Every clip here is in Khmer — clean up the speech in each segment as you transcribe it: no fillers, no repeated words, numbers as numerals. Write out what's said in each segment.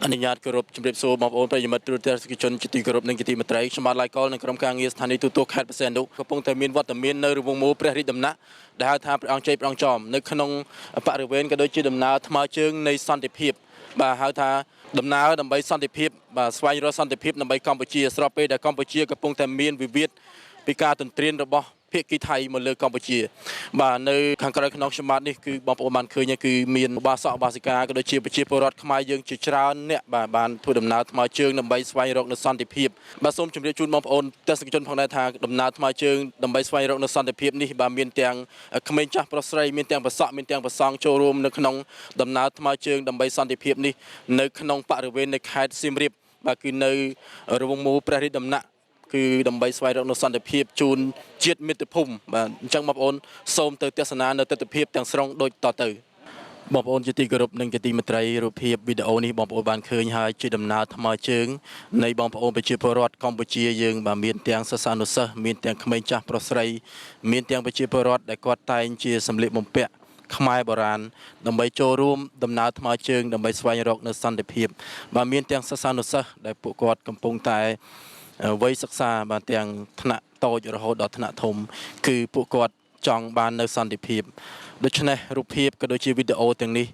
អនុញ្ញាតគោរពជំរាបសួរបងប្អូនប្រិយមិត្តទូរទស្សនិកជនជាទីគោរពនិងជាទីមេត្រីខ្ញុំបាទឡៃកលនៅក្រុមការងារស្ថានីយទូតខេត្តបរសែននោះកំពុងតែមានវត្តមាននៅរង្វង់មូលព្រះរាជដំណាក់ដែលហៅថាព្រះអង្គជ័យព្រះអង្គចោមនៅក្នុងបរិវេណក៏ដូចជាដំណើរថ្មើរជើងនៃសន្តិភាពបាទហៅថាដំណើរដើម្បីសន្តិភាពបាទស្វែងរកសន្តិភាពដើម្បីកម្ពុជាស្របពេលដែលកម្ពុជាកំពុងតែមានវិវាទពីការទន្ទ្រានរបស់ភាគីថៃមកលើកម្ពុជាបាទនៅខាងក្រៅខ្នងខ្ញុំបាទនេះគឺបងប្អូនបានឃើញគឺមានបាសកបាសិកាក៏ដូចជាប្រជាពលរដ្ឋខ្មែរយើងជាច្រើនអ្នកបាទបានធ្វើដំណើរថ្មើរជើងដើម្បីស្វែងរកនូវសន្តិភាពបាទសូមជម្រាបជូនបងប្អូនទស្សនិកជនផងដែរថាដំណើរថ្មើរជើងដើម្បីស្វែងរកនូវសន្តិភាពនេះបាទមានទាំងក្មេងចាស់ប្រុសស្រីមានទាំងប្រសក់មានទាំងប្រសង់ចូលរួមនៅក្នុងដំណើរថ្មើរជើងដើម្បីសន្តិភាពនេះនៅក្នុងបរិវេណនៃខេត្តសៀមរាបបាទគឺនៅរង្វង់មូលព្រះរាជដំណាក់គឺដើម្បីស្វែងរកនូវសន្តិភាពជូនជាតិមាតុភូមិបាទអញ្ចឹងបងប្អូនសូមទៅទស្សនានៅទស្សនវិជ្ជាទាំងស្រុងដូចតទៅបងប្អូនជាទីគោរពនិងជាទីមេត្រីរូបភាពវីដេអូនេះបងប្អូនបានឃើញហើយជាដំណើរថ្មើរជើងនៃបងប្អូនប្រជាពលរដ្ឋកម្ពុជាយើងបាទមានទាំងសិស្សានុសិស្សមានទាំងក្មេងចាស់ប្រុសស្រីមានទាំងប្រជាពលរដ្ឋដែលគាត់តែងជាសម្លៀកបំពាក់ខ្មែរបុរាណដើម្បីចូលរួមដំណើរថ្មើរជើងដើម្បីស្វែងរកនូវសន្តិភាពបាទមានទាំងសិស្សានុសិស្សដែលពួកគាត់កំពុងតែវ័យសិក្សាបាទទាំងថ្នាក់តូចរហូតដល់ថ្នាក់ធំគឺពួកគាត់ចង់បាននៅសន្តិភាពដូច្នេះរូបភាពក៏ដូចជាវីដេអូទាំងនេះ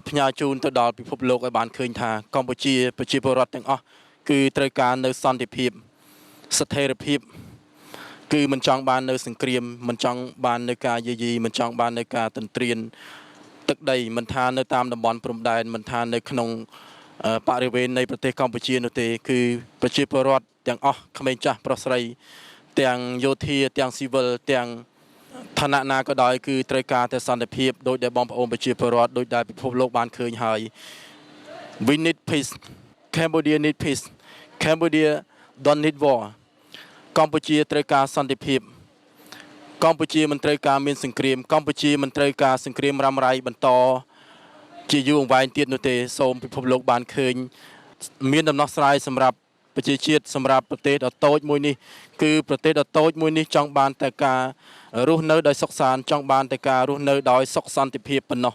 ផ្ញើជូនទៅដល់ពិភពលោកឲ្យបានឃើញថាកម្ពុជាប្រជាពលរដ្ឋទាំងអស់គឺត្រូវការនៅសន្តិភាពស្ថិរភាពគឺមិនចង់បាននៅសង្គ្រាមមិនចង់បាននៅការយាយីមិនចង់បាននៅការទន្ទ្រានទឹកដីមិនថានៅតាមតំបន់ព្រំដែនមិនថានៅក្នុងបរិវេណនៃប្រទេសកម្ពុជានោះទេគឺប្រជាពលរដ្ឋទាំងអស់ក្មេងចាស់ប្រុសស្រីទាំងយោធាទាំងស៊ីវិលទាំងឋានៈណាក៏ដោយគឺត្រូវការតែសន្តិភាពដោយដែលបងប្អូនប្រជាពលរដ្ឋដោយដែលពិភពលោកបានឃើញហើយ We need peace Cambodia need peace Cambodia don't need war កម្ពុជាត្រូវការសន្តិភាពកម្ពុជាមិនត្រូវការមានសង្គ្រាមកម្ពុជាមិនត្រូវការសង្គ្រាមរ៉ាំរ៉ៃបន្តជាយូរអង្វែងទៀតនោះទេសូមពិភពលោកបានឃើញមានដំណោះស្រាយសម្រាប់ប្រជាជាតិសម្រាប់ប្រទេសដ៏តូចមួយនេះគឺប្រទេសដ៏តូចមួយនេះចង់បានតែការរស់នៅដោយសុខសាន្តចង់បានតែការរស់នៅដោយសុខសន្តិភាពប៉ុណ្ណោះ